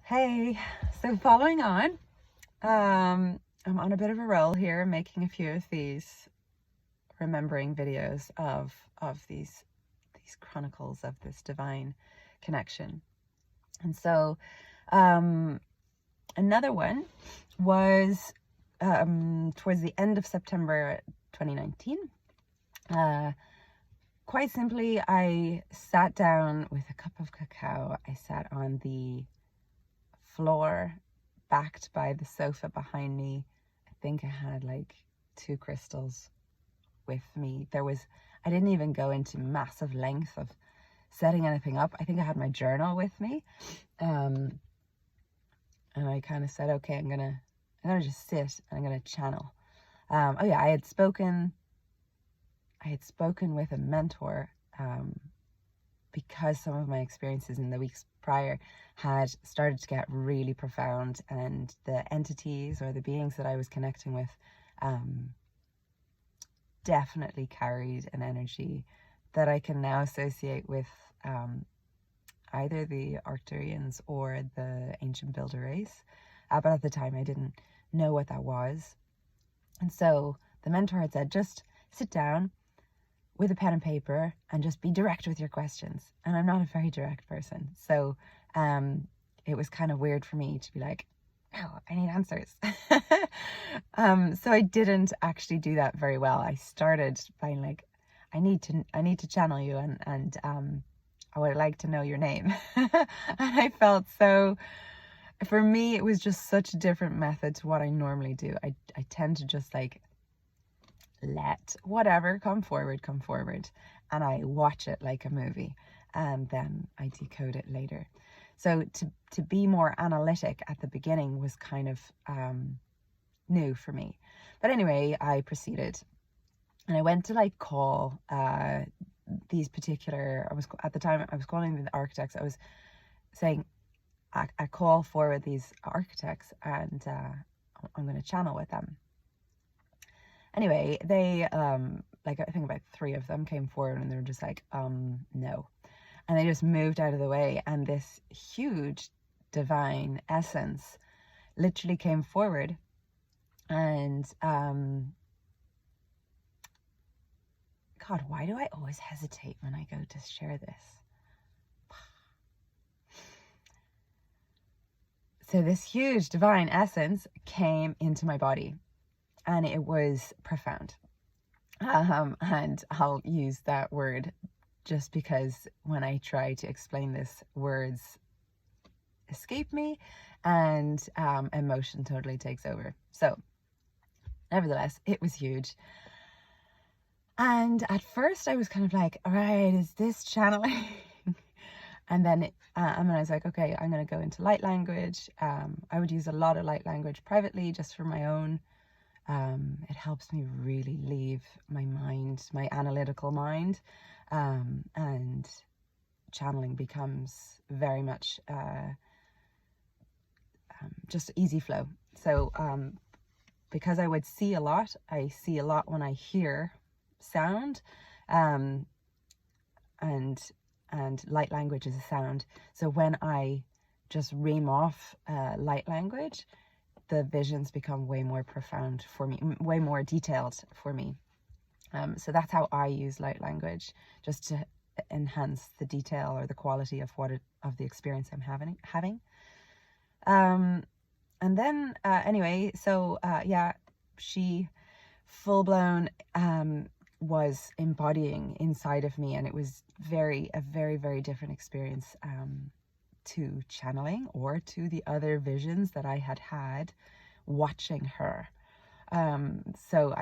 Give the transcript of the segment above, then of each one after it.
Hey, so following on, I'm on a bit of a roll here, making a few of these remembering videos of these chronicles of this divine connection. And so another one was towards the end of September 2019. Quite simply, I sat down with a cup of cacao. I sat on the floor, backed by the sofa behind me. I think I had like 2 crystals with me. I didn't even go into massive length of setting anything up. I think I had my journal with me. And I kind of said, okay, I'm gonna just sit and I'm gonna channel. Oh yeah, I had spoken with a mentor, because some of my experiences in the weeks prior had started to get really profound, and the entities or the beings that I was connecting with definitely carried an energy that I can now associate with either the Arcturians or the ancient builder race. But at the time I didn't know what that was. And so the mentor had said, just sit down with a pen and paper and just be direct with your questions. And I'm not a very direct person. So it was kind of weird for me to be like, no, I need answers. So I didn't actually do that very well. I started by like, I need to channel you, and I would like to know your name. And I felt so, for me, it was just such a different method to what I normally do. I tend to just like let whatever come forward, and I watch it like a movie, and then I decode it later. So to be more analytic at the beginning was kind of new for me. But anyway, I proceeded, and I went to like call these particular, at the time I was calling them the architects. I was saying I call forward these architects, and I'm going to channel with them. Anyway, they like, I think about 3 of them came forward, and they were just like, no. And they just moved out of the way, and this huge divine essence literally came forward. And God, why do I always hesitate when I go to share this? So this huge divine essence came into my body, and it was profound. And I'll use that word just because when I try to explain this, words escape me, and emotion totally takes over. So nevertheless, it was huge. And at first I was kind of like, all right, is this channeling? And then I was like, okay, I'm going to go into light language. I would use a lot of light language privately, just for my own. It helps me really leave my mind, my analytical mind, and channeling becomes very much just easy flow. So because I would see a lot, I see a lot when I hear sound, and light language is a sound. So when I just ream off light language, the visions become way more profound for me, way more detailed for me. So that's how I use light language, just to enhance the detail or the quality of of the experience I'm having. And then anyway, so yeah, she full blown was embodying inside of me, and it was a very, very different experience to channeling or to the other visions that I had watching her. So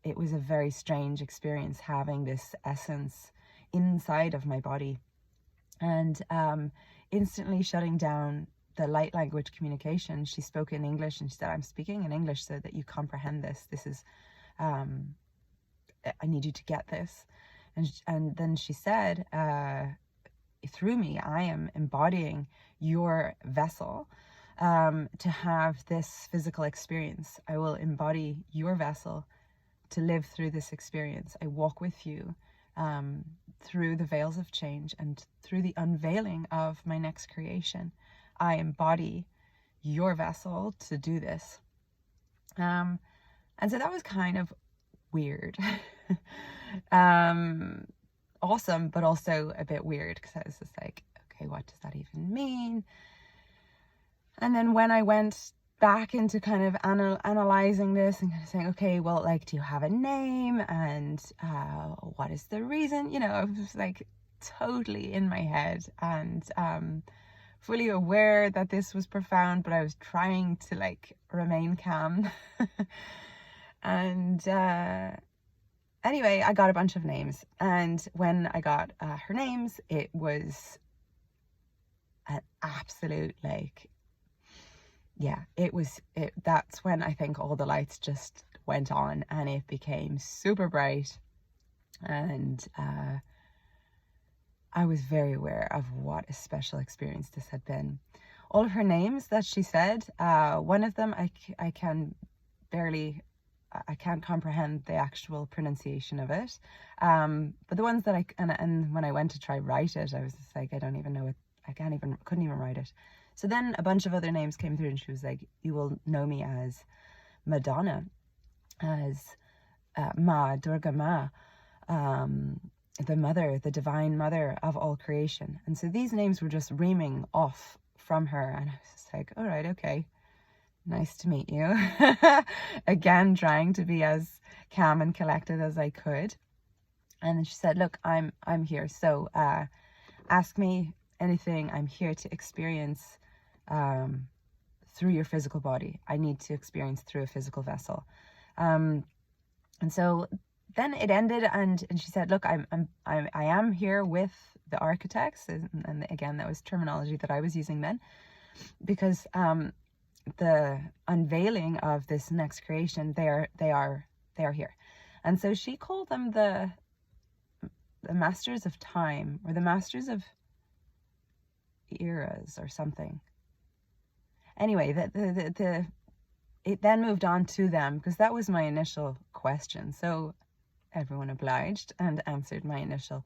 it was a very strange experience having this essence inside of my body, and instantly shutting down the light language communication. She spoke in English, and she said, I'm speaking in English so that you comprehend this. This is, I need you to get this. And then she said, through me, I am embodying your vessel to have this physical experience. I will embody your vessel to live through this experience. I walk with you through the veils of change and through the unveiling of my next creation. I embody your vessel to do this. And so that was kind of weird. Awesome, but also a bit weird, because I was just like, okay, what does that even mean? And then when I went back into kind of analyzing this and kind of saying, okay, well, like, do you have a name? And what is the reason? You know, I was like totally in my head and fully aware that this was profound, but I was trying to like remain calm. And anyway, I got a bunch of names. And when I got her names, it was an absolute, like, yeah, that's when I think all the lights just went on and it became super bright. And I was very aware of what a special experience this had been. All of her names that she said, one of them I can't comprehend the actual pronunciation of it. But the ones that and when I went to try write it, I was just like, I don't even know it. Couldn't even write it. So then a bunch of other names came through and she was like, you will know me as Madonna, as Ma, Durga Ma, the mother, the divine mother of all creation. And so these names were just reaming off from her. And I was just like, all right, okay. Nice to meet you. Again, trying to be as calm and collected as I could. And then she said, look, I'm here. So ask me anything. I'm here to experience through your physical body. I need to experience through a physical vessel. And so then it ended, and she said, look, I am here with the architects. And again, that was terminology that I was using then, because the unveiling of this next creation, they are here. And so she called them the masters of time, or the masters of eras or something. Anyway, it then moved on to them, because that was my initial question. So everyone obliged and answered my initial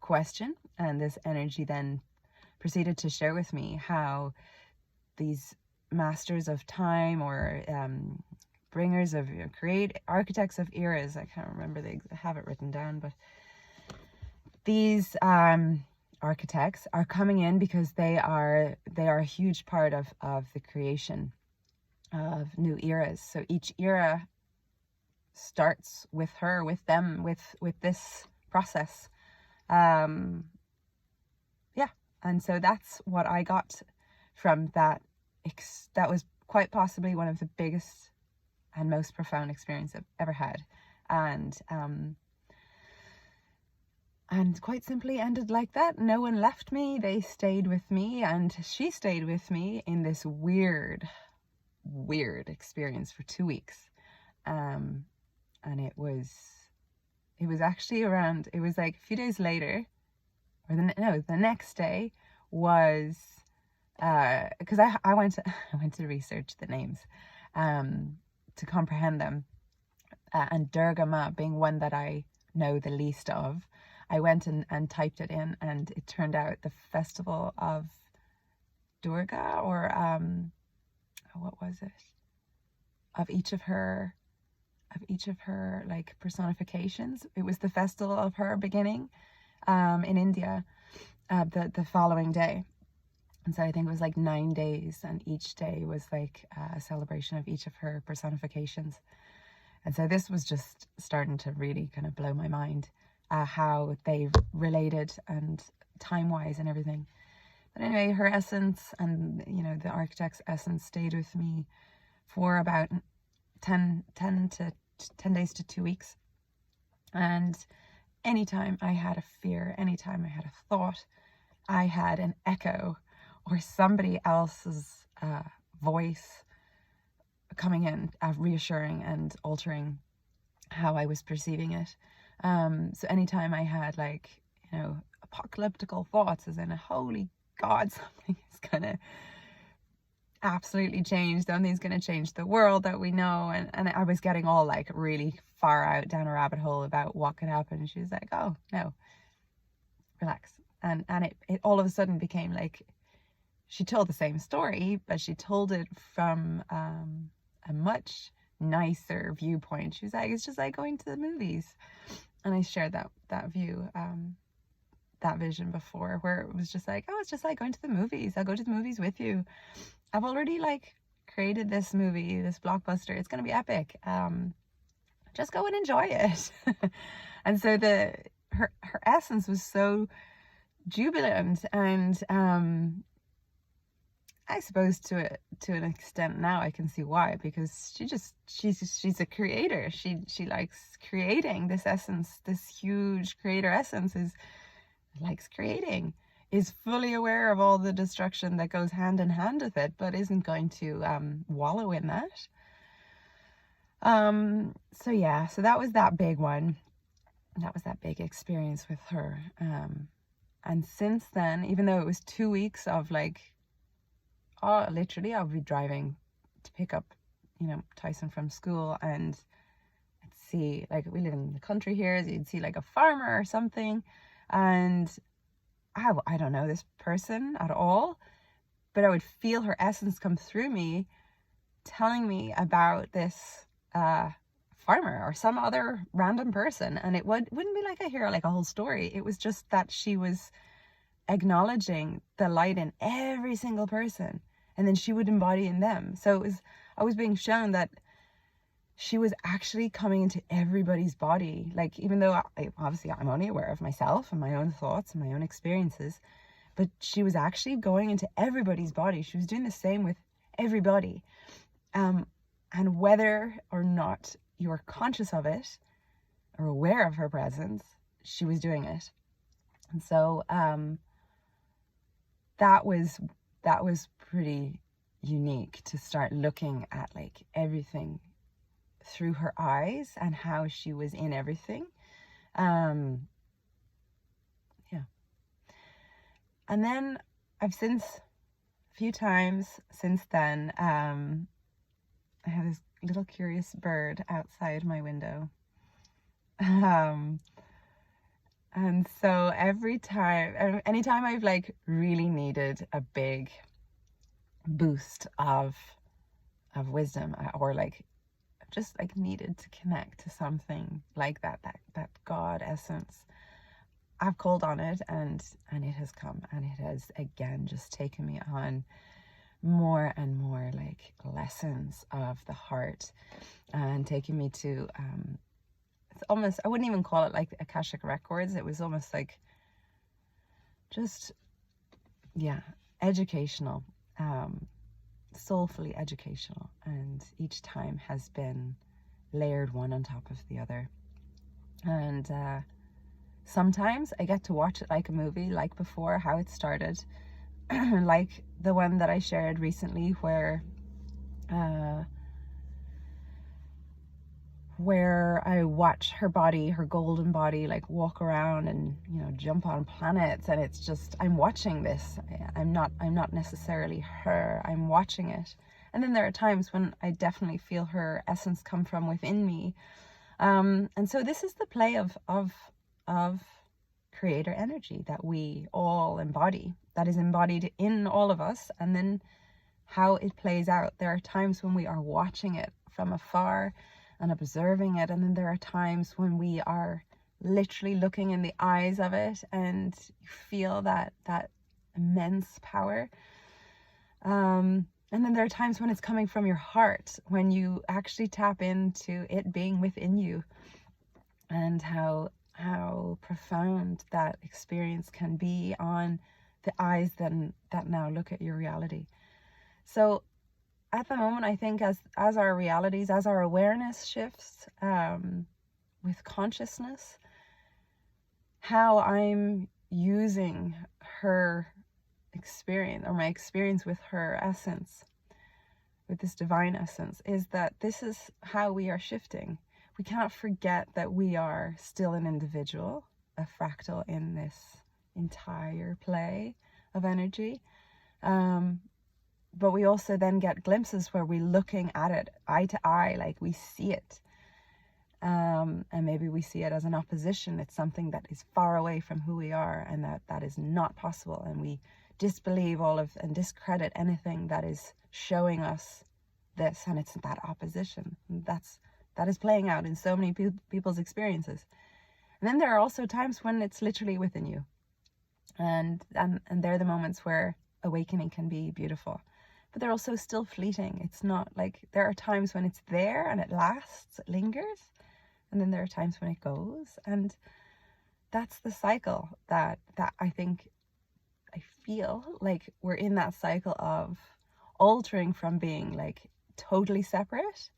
question, and this energy then proceeded to share with me how these masters of time, or bringers of architects of eras, I can't remember, I have it written down, but these architects are coming in because they are a huge part of the creation of new eras. So each era starts with her, with them, with this process. Yeah, and so that's what I got from that. That was quite possibly one of the biggest and most profound experiences I've ever had, and quite simply ended like that. No one left me. They stayed with me, and she stayed with me in this weird experience for 2 weeks. And it was actually around, it was like a few days later, or the next day was, because I went to research the names to comprehend them, and Durga Ma being one that I know the least of. I went and typed it in, and it turned out the festival of Durga, or what was it? Of each of her like personifications. It was the festival of her beginning in India the following day. And so I think it was like 9 days, and each day was like a celebration of each of her personifications. And so this was just starting to really kind of blow my mind, how they related and time-wise and everything. But anyway, her essence and, the architect's essence stayed with me for about 10 days to 2 weeks. And anytime I had a fear, anytime I had a thought, I had an echo or somebody else's voice coming in, reassuring and altering how I was perceiving it. So anytime I had apocalyptical thoughts, as in holy God, something is gonna absolutely change, something's gonna change the world that we know, and I was getting all like really far out down a rabbit hole about what could happen, and she was like, oh no, relax. And it all of a sudden became like she told the same story, but she told it from a much nicer viewpoint. She was like, it's just like going to the movies. And I shared that view, that vision before, where it was just like, oh, it's just like going to the movies. I'll go to the movies with you. I've already like created this movie, this blockbuster. It's going to be epic. Just go and enjoy it. And so her essence was so jubilant, and I suppose to an extent now I can see why, because she's a creator. She likes creating. This essence, this huge creator essence, likes creating, is fully aware of all the destruction that goes hand in hand with it, but isn't going to wallow in that. So yeah, so that was that big one. That was that big experience with her. And since then, even though it was 2 weeks of like, oh, literally I'll be driving to pick up, Tyson from school, and I'd see, like, we live in the country here, so you'd see like a farmer or something, and I don't know this person at all, but I would feel her essence come through me, telling me about this farmer or some other random person. And it wouldn't be like I hear like a whole story. It was just that she was acknowledging the light in every single person, and then she would embody in them. So I was being shown that she was actually coming into everybody's body. Like, even though obviously I'm only aware of myself and my own thoughts and my own experiences, but she was actually going into everybody's body. She was doing the same with everybody. And whether or not you were conscious of it or aware of her presence, she was doing it. And so that was pretty unique, to start looking at like everything through her eyes and how she was in everything. Yeah. And then I've since, a few times since then, I have this little curious bird outside my window. And so anytime I've like really needed a big boost of wisdom, or like just like needed to connect to something like that God essence, I've called on it, and it has come, and it has again just taken me on more and more like lessons of the heart, and taking me to it's almost, I wouldn't even call it like Akashic records. It was almost like just, yeah, educational, soulfully educational, and each time has been layered one on top of the other. And sometimes I get to watch it like a movie, like before, how it started. Like the one that I shared recently, where I watch her body, her golden body, like walk around and jump on planets, and it's just, I'm watching this. I'm not necessarily her. I'm watching it. And then there are times when I definitely feel her essence come from within me. And so this is the play of creator energy that we all embody, that is embodied in all of us, and then how it plays out. There are times when we are watching it from afar and observing it, and then there are times when we are literally looking in the eyes of it, and you feel that immense power. And then there are times when it's coming from your heart, when you actually tap into it being within you, and how profound that experience can be on the eyes that now look at your reality. So at the moment, I think as our realities, as our awareness shifts with consciousness, how I'm using her experience, or my experience with her essence, with this divine essence, is that this is how we are shifting. We cannot forget that we are still an individual, a fractal in this entire play of energy. But we also then get glimpses where we're looking at it eye to eye, like we see it. And maybe we see it as an opposition. It's something that is far away from who we are, and that is not possible. And we disbelieve and discredit anything that is showing us this, and it's that opposition. That is playing out in so many people's experiences. And then there are also times when it's literally within you, and they're the moments where awakening can be beautiful, but they're also still fleeting. It's not like, there are times when it's there and it lasts, it lingers, and then there are times when it goes. And that's the cycle that I feel like we're in, that cycle of altering from being like totally separate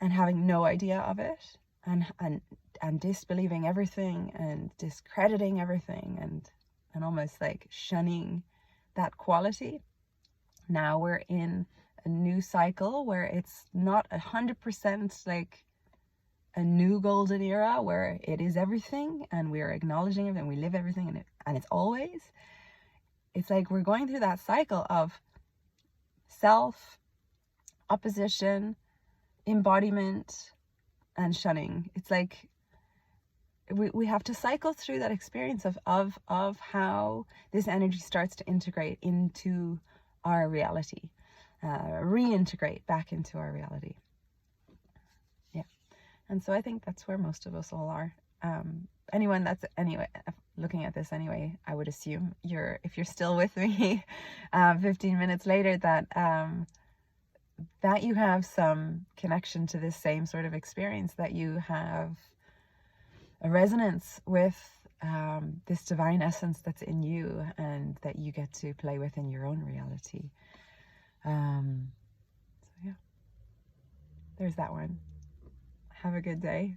and having no idea of it, and disbelieving everything and discrediting everything, and almost like shunning that quality. Now we're in a new cycle where it's not 100% like a new golden era where it is everything and we're acknowledging everything, we live everything, and it's always. It's like we're going through that cycle of self, opposition, embodiment, and shunning. It's like we have to cycle through that experience of how this energy starts to integrate into our reality, reintegrate back into our reality. Yeah. And so I think that's where most of us all are. Anyone that's looking at this anyway, I would assume if you're still with me 15 minutes later, that you have some connection to this same sort of experience, that you have a resonance with this divine essence that's in you, and that you get to play with in your own reality. So yeah, there's that one. Have a good day.